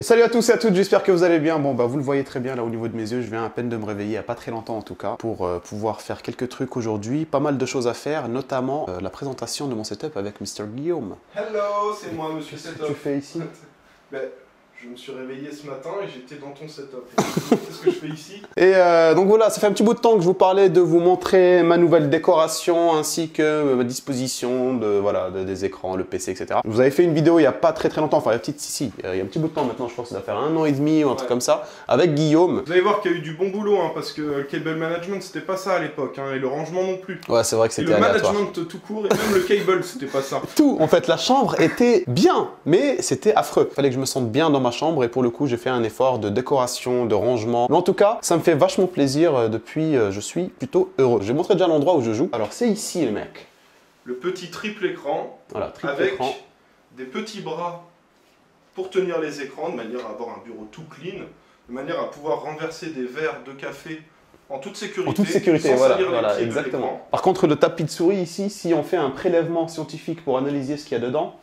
Salut à tous et à toutes, j'espère que vous allez bien. Bon bah vous le voyez très bien là au niveau de mes yeux, je viens à peine de me réveiller, il n'y a pas très longtemps en tout cas, pour pouvoir faire quelques trucs aujourd'hui. Pas mal de choses à faire, notamment la présentation de mon setup avec Mr. Guillaume. Hello, c'est moi Monsieur Setup. Qu'est-ce que tu fais ici? Ben, je me suis réveillé ce matin et j'étais dans ton setup. Qu'est-ce que je fais ici? Et donc voilà, ça fait un petit bout de temps que je vous parlais de vous montrer ma nouvelle décoration ainsi que ma disposition de, voilà, des écrans, le PC, etc. Je vous avais fait une vidéo il n'y a pas très longtemps, enfin il y a un petit bout de temps maintenant, je pense que ça doit faire 1 an et demi ou un truc comme ça, avec Guillaume. Vous allez voir qu'il y a eu du bon boulot, hein, parce que le cable management c'était pas ça à l'époque, hein, et le rangement non plus. Ouais, c'est vrai que c'était aléatoire. Le management tout court et même le cable c'était pas ça. Tout, en fait, la chambre était bien, mais c'était affreux. Il fallait que je me sente bien dans ma chambre et pour le coup, j'ai fait un effort de décoration, de rangement. Mais en tout cas, ça me fait vachement plaisir depuis, je suis plutôt heureux. Je vais montrer déjà l'endroit où je joue. Alors, c'est ici, les mecs. Le petit triple écran, Voilà, triple avec écran. des petits bras pour tenir les écrans, de manière à avoir un bureau tout clean, de manière à pouvoir renverser des verres de café en toute sécurité. En toute sécurité, sans voilà, salir les pieds de exactement. l'écran. Par contre, le tapis de souris ici, si on fait un prélèvement scientifique pour analyser ce qu'il y a dedans,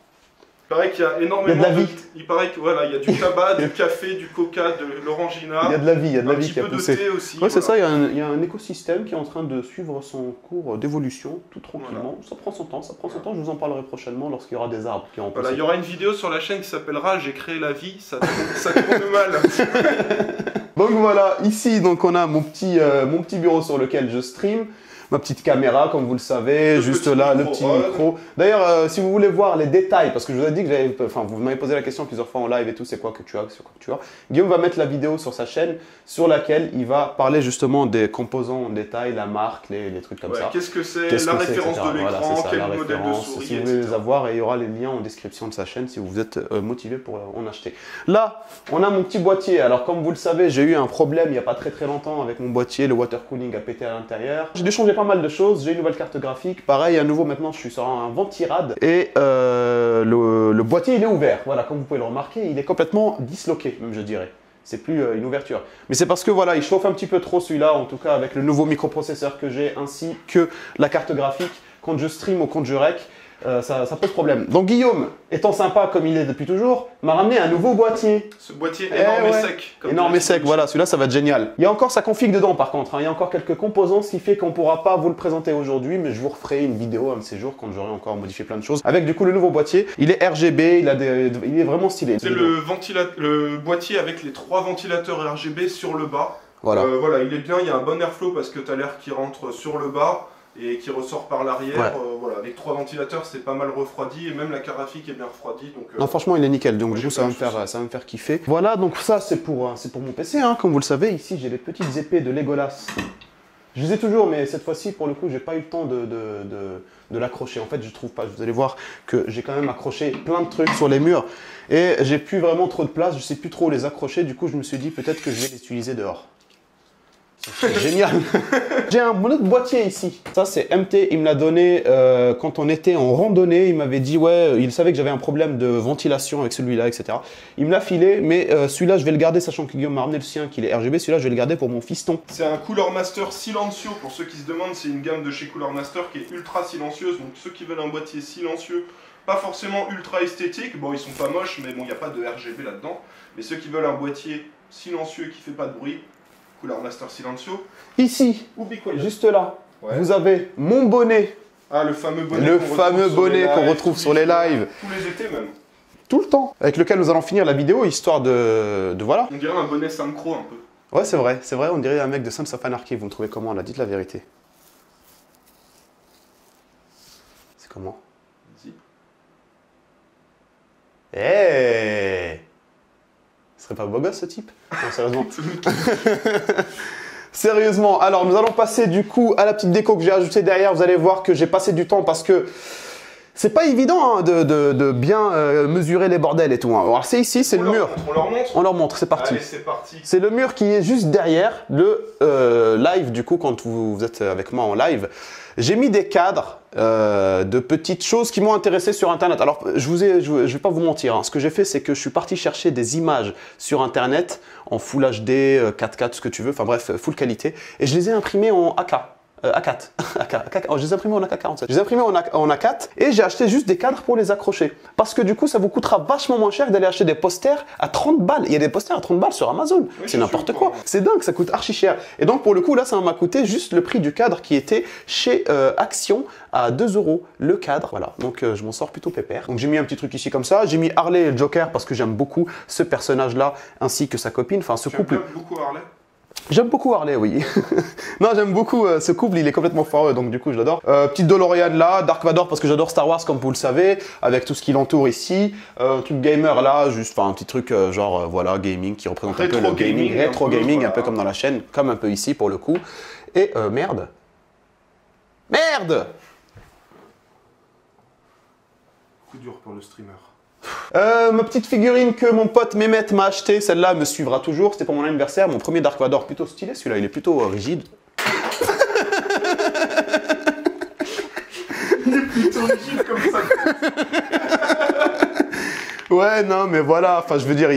Il paraît qu'il y a énormément il y a de la vie. Il paraît que voilà, il y a du tabac, du café, du coca, de l'orangina. il y a de la vie, il y a de la un vie petit qui a peu de poussé. thé aussi. Ouais, c'est ça, voilà. il y a un écosystème qui est en train de suivre son cours d'évolution, tout tranquillement. Ça prend son temps, je vous en parlerai prochainement lorsqu'il y aura des arbres qui en Voilà, il y aura une vidéo sur la chaîne qui s'appellera J'ai créé la vie, ça tourne mal. Donc voilà, ici donc on a mon petit bureau sur lequel je stream, ma petite caméra comme vous le savez, juste là le petit micro. D'ailleurs si vous voulez voir les détails, parce que je vous ai dit que vous m'avez posé la question plusieurs fois en live et tout, c'est quoi que tu as, Guillaume va mettre la vidéo sur sa chaîne sur laquelle il va parler justement des composants en détail, la marque, les trucs comme ça. Qu'est-ce que c'est, la référence de l'écran, quel modèle de souris, si vous voulez les avoir, et il y aura les liens en description de sa chaîne si vous êtes motivé pour en acheter. Là, on a mon petit boîtier. Alors comme vous le savez, j'ai eu un problème il n'y a pas très longtemps avec mon boîtier, le water cooling a pété à l'intérieur. J'ai dû changer pas mal de choses, j'ai une nouvelle carte graphique, pareil à nouveau maintenant je suis sur un Ventirad et le boîtier il est ouvert, voilà, comme vous pouvez le remarquer, il est complètement disloqué même je dirais. C'est plus une ouverture. Mais c'est parce que voilà, il chauffe un petit peu trop celui-là, en tout cas avec le nouveau microprocesseur que j'ai, ainsi que la carte graphique. Quand je stream ou quand je rec, ça pose problème. Donc Guillaume, étant sympa comme il est depuis toujours, m'a ramené un nouveau boîtier. Ce boîtier énorme et sec. Énorme et sec, voilà, celui-là ça va être génial. Il y a encore sa config dedans par contre, hein. Il y a encore quelques composants, ce qui fait qu'on ne pourra pas vous le présenter aujourd'hui, mais je vous referai une vidéo un de ces jours quand j'aurai encore modifié plein de choses. Avec du coup le nouveau boîtier, il est RGB, il est vraiment stylé. C'est le boîtier avec les 3 ventilateurs RGB sur le bas. Voilà. Voilà, il est bien, il y a un bon airflow parce que tu as l'air qui rentre sur le bas et qui ressort par l'arrière. Ouais. Voilà, avec 3 ventilateurs, c'est pas mal refroidi et même la carte graphique est bien refroidie. Donc, non, franchement, il est nickel. Donc, moi, du coup, ça va me faire kiffer. Voilà, donc ça, c'est pour mon PC, hein, comme vous le savez. Ici, j'ai les petites épées de Legolas. Je les ai toujours, mais cette fois-ci, pour le coup, j'ai pas eu le temps de l'accrocher. En fait, je trouve pas. Vous allez voir que j'ai quand même accroché plein de trucs sur les murs et j'ai plus vraiment trop de place. Je sais plus trop où les accrocher. Du coup, je me suis dit peut-être que je vais les utiliser dehors. C'est génial. J'ai un autre boîtier ici. Ça c'est MT, il me l'a donné quand on était en randonnée. Il m'avait dit ouais, il savait que j'avais un problème de ventilation avec celui-là, etc. Il me l'a filé, mais celui-là je vais le garder, sachant que Guillaume m'a ramené le sien qui est RGB. Celui-là je vais le garder pour mon fiston. C'est un Cooler Master silencieux. Pour ceux qui se demandent, c'est une gamme de chez Cooler Master qui est ultra silencieuse. Donc ceux qui veulent un boîtier silencieux, pas forcément ultra esthétique, bon ils sont pas moches, mais bon il n'y a pas de RGB là-dedans. Mais ceux qui veulent un boîtier silencieux qui fait pas de bruit, Cooler Master Silencio. Ici, juste là, vous avez mon bonnet. Ah, le fameux bonnet. Le fameux bonnet qu'on retrouve sur les lives. Tous les étés même. Tout le temps. Avec lequel nous allons finir la vidéo, histoire de voilà. On dirait un bonnet synchro un peu. Ouais, c'est vrai, on dirait un mec de Sons of Anarchy. Vous me trouvez comment là? Dites la vérité. C'est comment? Vas-y. Eh, ce serait pas beau gosse ce type? Non, sérieusement. Sérieusement, alors nous allons passer du coup à la petite déco que j'ai ajoutée derrière. Vous allez voir que j'ai passé du temps parce que c'est pas évident hein, de bien mesurer les bordels et tout. Hein. Alors c'est ici, c'est le mur. On leur montre. On leur montre, c'est parti. Allez, c'est parti. C'est le mur qui est juste derrière le live du coup quand vous êtes avec moi en live. J'ai mis des cadres de petites choses qui m'ont intéressé sur Internet. Alors, je vais pas vous mentir. Hein. Ce que j'ai fait, c'est que je suis parti chercher des images sur Internet en Full HD, 4K, tout ce que tu veux. Enfin bref, full qualité. Et je les ai imprimées en AK. A4. Oh, je les ai imprimés en AK-47. Je les ai imprimés en A4 et j'ai acheté juste des cadres pour les accrocher. Parce que du coup, ça vous coûtera vachement moins cher d'aller acheter des posters à 30 balles. Il y a des posters à 30 balles sur Amazon. Oui, c'est n'importe quoi. C'est dingue, ça coûte archi cher. Et donc, pour le coup, là, ça m'a coûté juste le prix du cadre qui était chez Action à 2 € le cadre. Voilà, donc je m'en sors plutôt pépère. Donc, j'ai mis un petit truc ici comme ça. J'ai mis Harley et le Joker parce que j'aime beaucoup ce personnage-là ainsi que sa copine. Enfin, ce couple. J'aime beaucoup Harley. J'aime beaucoup Harley, oui. Non, j'aime beaucoup ce couple, il est complètement foireux, donc du coup je l'adore. Petite DeLorean là, Dark Vador parce que j'adore Star Wars comme vous le savez, avec tout ce qui l'entoure ici. Truc gamer là, juste un petit truc genre voilà, gaming qui représente un peu le gaming, rétro gaming, un peu comme dans la chaîne, comme un peu ici pour le coup. Et merde. Merde! Coup dur pour le streamer. Ma petite figurine que mon pote Mehmet m'a acheté, celle-là me suivra toujours, c'était pour mon anniversaire, mon premier Dark Vador, plutôt stylé celui-là, il est plutôt rigide. Il est plutôt rigide comme ça. Ouais, non, mais voilà, enfin, je veux dire,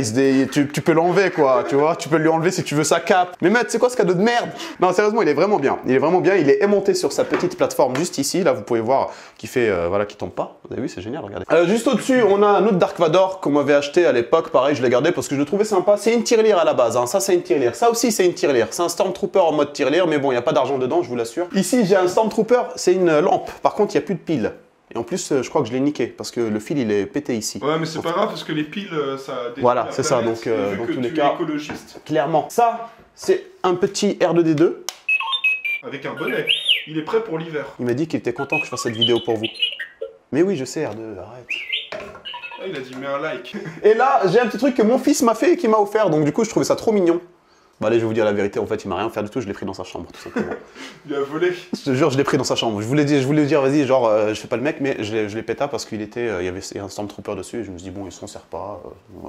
tu peux l'enlever, quoi, tu vois, tu peux lui enlever si tu veux sa cape. Mais Matt, c'est quoi ce cadeau de merde? Non, sérieusement, il est vraiment bien. Il est vraiment bien, il est aimanté sur sa petite plateforme juste ici, là, vous pouvez voir, qui fait, voilà, qui tombe pas. Vous avez vu, c'est génial, regardez. Juste au-dessus, on a un autre Dark Vador qu'on m'avait acheté à l'époque, pareil, je l'ai gardé parce que je le trouvais sympa. C'est une tirelire à la base, hein. Ça, c'est une tirelire. Ça aussi, c'est une tirelire. C'est un Stormtrooper en mode tirelire, mais bon, il n'y a pas d'argent dedans, je vous l'assure. Ici, j'ai un Stormtrooper, c'est une lampe. Par contre, il n'y a plus de pile. Et en plus, je crois que je l'ai niqué parce que le fil il est pété ici. Ouais, mais c'est pas grave parce que les piles, ça détruit voilà, la c'est ça. planète, Donc, dans tous les cas, écologiste. clairement. Ça, c'est un petit R2D2. Avec un bonnet. Il est prêt pour l'hiver. Il m'a dit qu'il était content que je fasse cette vidéo pour vous. Mais oui, je sais, R2, arrête. Ah, il a dit, mets un like. Et là, j'ai un petit truc que mon fils m'a fait et qui m'a offert. Donc, du coup, je trouvais ça trop mignon. Bah allez, je vais vous dire la vérité, en fait, il m'a rien offert du tout, je l'ai pris dans sa chambre, tout simplement. Il a volé. Je te jure, je l'ai pris dans sa chambre. Je voulais dire, vas-y, genre, je fais pas le mec, mais je l'ai péta parce qu'il était, il y avait un Stormtrooper dessus, et je me suis dit, bon, il s'en sert pas,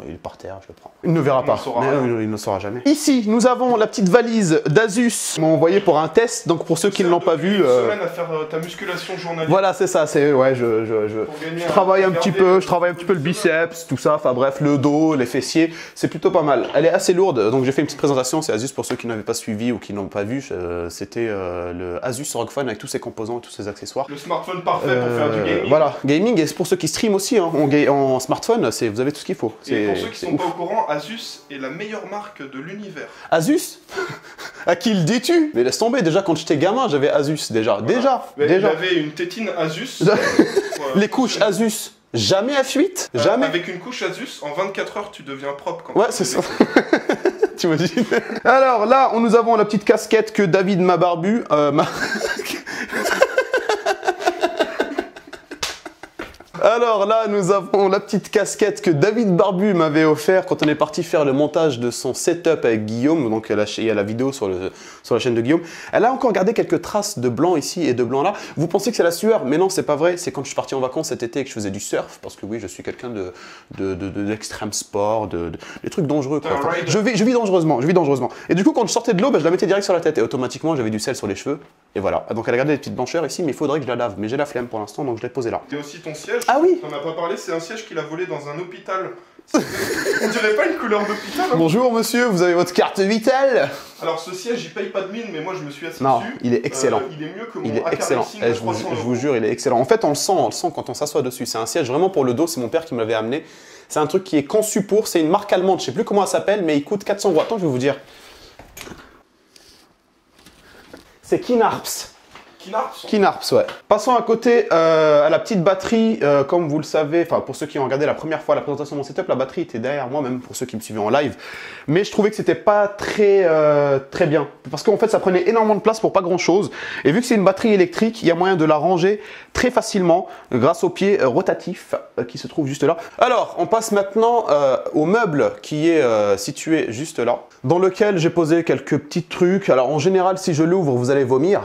il est par terre, je le prends. Il ne verra pas, il ne saura jamais. Ici, nous avons la petite valise d'Asus, ils m'ont envoyé pour un test, donc pour ceux qui ne l'ont pas vu... Une semaine à faire ta musculation journalière. Voilà, c'est ça, c'est, ouais, je travaille un petit peu, le biceps, tout ça, enfin bref, le dos, les fessiers, c'est plutôt pas mal. Elle est assez lourde, donc j'ai fait une petite présentation, c'est Asus pour ceux qui n'avaient pas suivi ou qui n'ont pas vu, c'était le Asus ROG Phone avec tous ses composants et tous ses accessoires. Le smartphone parfait pour faire du gaming. Voilà, gaming, et pour ceux qui streament aussi, hein, en smartphone, vous avez tout ce qu'il faut. Et pour ceux qui ne sont pas au courant, Asus est la meilleure marque de l'univers. Asus? À qui le dis-tu? Mais laisse tomber, déjà quand j'étais gamin, j'avais Asus, déjà. Voilà. Déjà. J'avais une tétine Asus. Les couches Asus. Jamais à fuite, jamais. Avec une couche Asus, en 24 heures, tu deviens propre. Quand ouais, c'est ça. T'imagines? Alors là, nous avons la petite casquette que David m'a barbu. Alors là, nous avons la petite casquette que David Barbu m'avait offert quand on est parti faire le montage de son setup avec Guillaume. Donc il y a la vidéo sur la chaîne de Guillaume. Elle a encore gardé quelques traces de blanc ici et de blanc là. Vous pensez que c'est la sueur, mais non, c'est pas vrai. C'est quand je suis parti en vacances cet été et que je faisais du surf. Parce que oui, je suis quelqu'un d'extrême sport, des trucs dangereux. Quoi. Enfin, je vis dangereusement, Et du coup, quand je sortais de l'eau, je la mettais direct sur la tête. Et automatiquement, j'avais du sel sur les cheveux. Et voilà. Donc elle a gardé des petites blancheurs ici, mais il faudrait que je la lave. Mais j'ai la flemme pour l'instant, donc je l'ai posée là. Et aussi ton siège. Ah oui. On n'a pas parlé, c'est un siège qu'il a volé dans un hôpital. On dirait pas une couleur d'hôpital. Hein. Bonjour monsieur, vous avez votre carte vitale? Alors ce siège, il paye pas de mine, mais moi je me suis assis non, dessus. il est excellent. Il est mieux que mon il est AK excellent. Racing à 300 je vous jure, il est excellent. En fait, on le sent quand on s'assoit dessus. C'est un siège vraiment pour le dos, c'est mon père qui me l'avait amené. C'est un truc qui est conçu pour, c'est une marque allemande, je sais plus comment elle s'appelle, mais il coûte 400 €. Attends, je vais vous dire. C'est Kinarps. Kinarps, ouais. Passons à côté à la petite batterie, comme vous le savez, enfin pour ceux qui ont regardé la première fois la présentation de mon setup, la batterie était derrière moi, même pour ceux qui me suivaient en live. Mais je trouvais que c'était pas très bien, parce qu'en fait ça prenait énormément de place pour pas grand chose. Et vu que c'est une batterie électrique, il y a moyen de la ranger très facilement grâce au pied rotatif qui se trouve juste là. Alors, on passe maintenant au meuble qui est situé juste là, dans lequel j'ai posé quelques petits trucs. Alors en général, si je l'ouvre, vous allez vomir.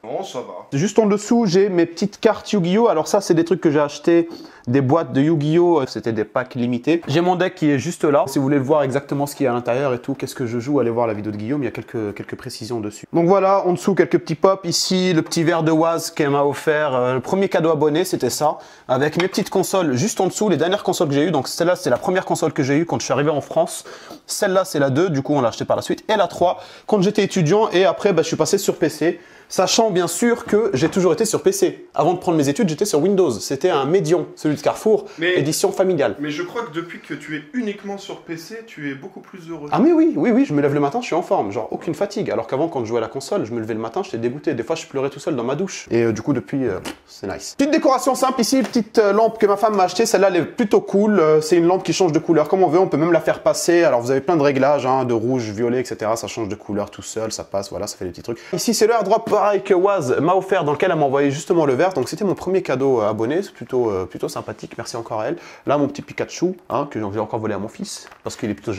Non, ça va. Juste en dessous, j'ai mes petites cartes Yu-Gi-Oh! Alors ça, c'est des trucs que j'ai acheté, des boîtes de Yu-Gi-Oh! C'était des packs limités. J'ai mon deck qui est juste là. Si vous voulez voir exactement ce qu'il y a à l'intérieur et tout, qu'est-ce que je joue, allez voir la vidéo de Guillaume, il y a quelques précisions dessus. Donc voilà, en dessous, quelques petits pops. Ici, le petit verre de Waz qu'elle m'a offert. Le premier cadeau abonné, c'était ça. Avec mes petites consoles juste en dessous, les dernières consoles que j'ai eues. Donc celle-là, c'est la première console que j'ai eue quand je suis arrivé en France. Celle-là, c'est la 2, du coup, on l'a acheté par la suite. Et la 3, quand j'étais étudiant. Et après, je suis passé sur PC. Sachant bien sûr que j'ai toujours été sur PC. Avant de prendre mes études, j'étais sur Windows. C'était un Médion, celui de Carrefour, édition familiale. Mais je crois que depuis que tu es uniquement sur PC, tu es beaucoup plus heureux. Ah mais oui, je me lève le matin, je suis en forme, genre aucune fatigue. Alors qu'avant, quand je jouais à la console, je me levais le matin, j'étais dégoûté. Des fois, je pleurais tout seul dans ma douche. Et du coup, depuis, c'est nice. Petite décoration simple ici, petite lampe que ma femme m'a achetée. Celle-là, elle est plutôt cool. C'est une lampe qui change de couleur comme on veut. On peut même la faire passer. Alors, vous avez plein de réglages, hein, de rouge, violet, etc. Ça change de couleur tout seul, ça passe, voilà, ça fait des petits trucs. Ici, c'est le airdrop pareil que Waz m'a offert, dans lequel elle m'a envoyé justement le verre. Donc c'était mon premier cadeau abonné, c'est plutôt sympathique, merci encore à elle. Là mon petit Pikachu, hein, que j'ai encore volé à mon fils, parce qu'il est plutôt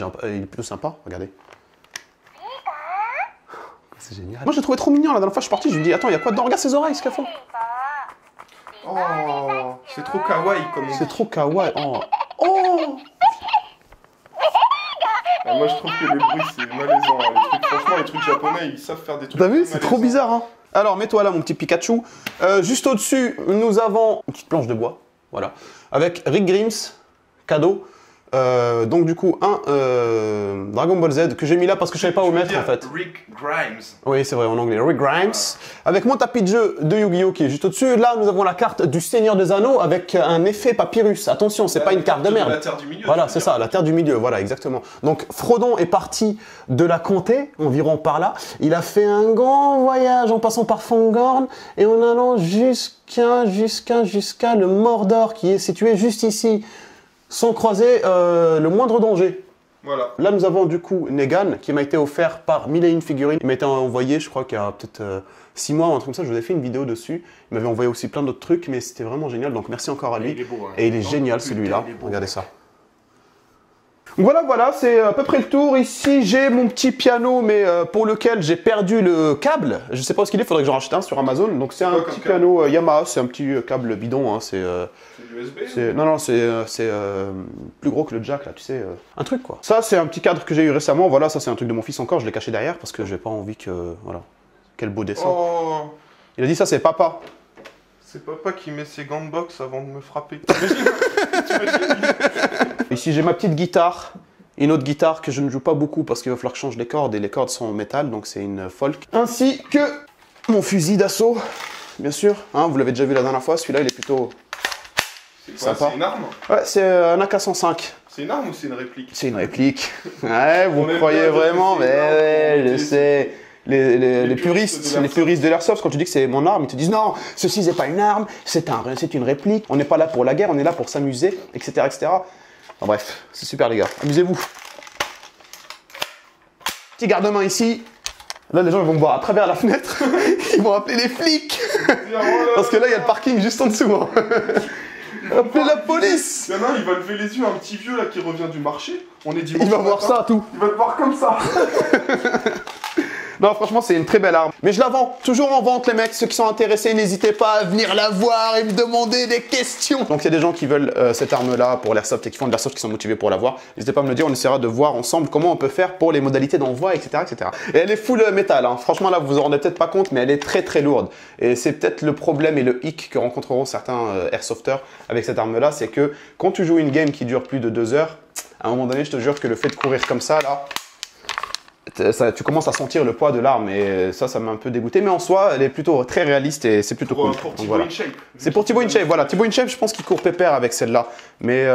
sympa, regardez. C'est génial. Moi je l'ai trouvé trop mignon, la dernière fois je suis parti, je lui dis attends, il y a quoi dedans? Regarde ses oreilles, ce qu'elles font. Oh, c'est trop kawaii comme on dit. C'est trop kawaii, oh. Ah, moi je trouve que les bruits c'est malaisant, hein. Les trucs, franchement les trucs japonais ils savent faire des trucs. T'as vu, c'est trop bizarre, hein. Alors mets-toi là mon petit Pikachu. Juste au-dessus, nous avons une petite planche de bois, voilà, avec Rick Grimes, cadeau. Donc du coup un Dragon Ball Z que j'ai mis là parce que je savais pas où mettre en fait. Rick Grimes. Oui c'est vrai en anglais, Rick Grimes. Avec mon tapis de jeu de Yu-Gi-Oh qui est juste au-dessus. Là nous avons la carte du Seigneur des Anneaux avec un effet papyrus. Attention, c'est pas une carte de merde. La terre du milieu. Voilà, c'est ça, la terre du milieu, voilà exactement. Donc Frodon est parti de la comté, environ par là. Il a fait un grand voyage en passant par Fangorn et en allant jusqu'à le Mordor qui est situé juste ici. Sans croiser le moindre danger. Voilà. Là, nous avons du coup Negan, qui m'a été offert par Mille et une figurines. Il m'a été envoyé, je crois qu'il y a peut-être 6 mois ou un truc comme ça. Je vous ai fait une vidéo dessus. Il m'avait envoyé aussi plein d'autres trucs, mais c'était vraiment génial. Donc merci encore à lui. Il est beau, hein. Et il est génial celui-là. Regardez ça. Voilà, c'est à peu près le tour. Ici, j'ai mon petit piano, mais pour lequel j'ai perdu le câble. Je sais pas où il est, faudrait que j'en rachète un sur Amazon. Donc c'est un petit piano Yamaha, c'est un petit câble bidon. Hein. C'est USB. Non, c'est plus gros que le jack là, tu sais. Un truc quoi. Ça, c'est un petit cadre que j'ai eu récemment. Voilà, ça c'est un truc de mon fils encore. Je l'ai caché derrière parce que j'ai pas envie que voilà. Quel beau dessin. Oh. Il a dit ça, c'est papa. C'est papa qui met ses gants de boxe avant de me frapper. Ici, j'ai ma petite guitare. Une autre guitare que je ne joue pas beaucoup parce qu'il va falloir que je change les cordes et les cordes sont en métal, donc c'est une folk. Ainsi que mon fusil d'assaut, bien sûr. Hein, vous l'avez déjà vu la dernière fois, celui-là il est plutôt sympa. C'est une arme? Ouais, c'est un AK-105. C'est une arme ou c'est une réplique? C'est une réplique. Ouais, vous croyez vraiment? Mais ouais, je sais. Les puristes de l'airsoft, quand tu dis que c'est mon arme, ils te disent non, ceci n'est pas une arme, c'est une réplique. On n'est pas là pour la guerre, on est là pour s'amuser, etc., etc. Enfin, bref, c'est super les gars, amusez-vous. Petit garde-main ici. Là, les gens ils vont me voir à travers la fenêtre. Ils vont appeler les flics. Parce que là, il y a le parking juste en dessous. Hein. Appelez la police. Il y en a un, il va lever les yeux, un petit vieux là qui revient du marché. On est dimanche. Il va voir ça, tout. Il va te voir comme ça. Non, franchement, c'est une très belle arme. Mais je la vends. Toujours en vente, les mecs. Ceux qui sont intéressés, n'hésitez pas à venir la voir et me demander des questions. Donc, il y a des gens qui veulent cette arme-là pour l'airsoft et qui font de l'airsoft qui sont motivés pour l'avoir. N'hésitez pas à me le dire. On essaiera de voir ensemble comment on peut faire pour les modalités d'envoi, etc., etc. Et elle est full métal. Hein. Franchement, là, vous vous en rendez peut-être pas compte, mais elle est très, très lourde. Et c'est peut-être le problème et le hic que rencontreront certains airsofters avec cette arme-là. C'est que quand tu joues une game qui dure plus de 2 heures, à un moment donné, je te jure que le fait de courir comme ça, là, tu commences à sentir le poids de l'arme et ça m'a un peu dégoûté. Mais en soi, elle est plutôt très réaliste et c'est plutôt cool. Pour Thibaut InShape. C'est pour Thibaut InShape, voilà. Thibaut InShape, je pense qu'il court pépère avec celle-là. Mais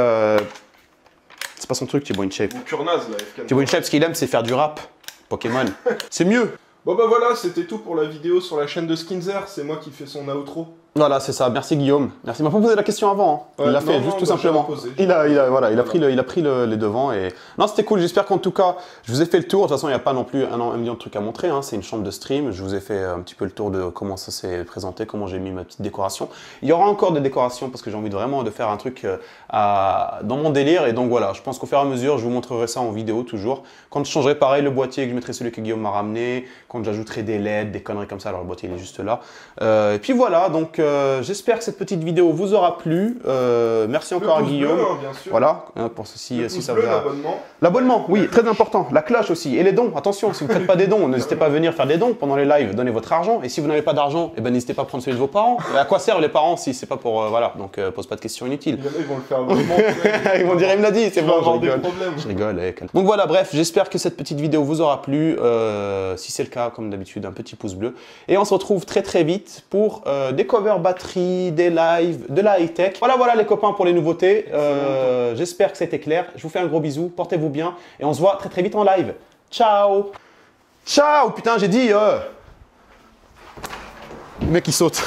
c'est pas son truc, Thibaut InShape. Ou Kurnaz, là, FK. Thibaut InShape, ce qu'il aime, c'est faire du rap. Pokémon. C'est mieux. Bon bah voilà, c'était tout pour la vidéo sur la chaîne de Skinzer. C'est moi qui fais son outro. Voilà, c'est ça. Merci Guillaume. Merci. Il m'a pas posé la question avant. Hein. Ouais, Il l'a fait non, juste non, tout bah, simplement. j'ai posé. Il a pris les devants et non, c'était cool. J'espère qu'en tout cas, je vous ai fait le tour. De toute façon, il n'y a pas non plus un million de trucs à montrer. Hein. C'est une chambre de stream. Je vous ai fait un petit peu le tour de comment ça s'est présenté, comment j'ai mis ma petite décoration. Il y aura encore des décorations parce que j'ai envie vraiment de faire un truc dans mon délire. Et donc voilà, je pense qu'au fur et à mesure, je vous montrerai ça en vidéo toujours. Quand je changerai pareil le boîtier, que je mettrai celui que Guillaume m'a ramené, quand j'ajouterai des LED, des conneries comme ça. Alors le boîtier il est juste là. Et puis voilà, donc j'espère que cette petite vidéo vous aura plu. Merci encore à Guillaume. Bleu, hein, bien sûr. Voilà, hein, pour ceci, si ça vous a... L'abonnement. L'abonnement, oui, très important. La cloche aussi. Et les dons. Attention, si vous ne faites pas des dons, n'hésitez pas à venir faire des dons pendant les lives. Donnez votre argent. Et si vous n'avez pas d'argent, eh ben, n'hésitez pas à prendre celui de vos parents. Et à quoi servent les parents si c'est pas pour... voilà, donc pose pas de questions inutiles. Ils vont le faire vraiment. Ils vont dire, il me l'a dit, c'est bon, je rigole. Problèmes. Je rigole. Donc voilà, bref, j'espère que cette petite vidéo vous aura plu. Si c'est le cas, comme d'habitude, un petit pouce bleu. Et on se retrouve très très vite pour des covers batterie, des lives, de la high-tech. Voilà les copains pour les nouveautés. J'espère que c'était clair. Je vous fais un gros bisou, portez-vous bien et on se voit très très vite en live. Ciao. Ciao, putain, j'ai dit... Le mec il saute.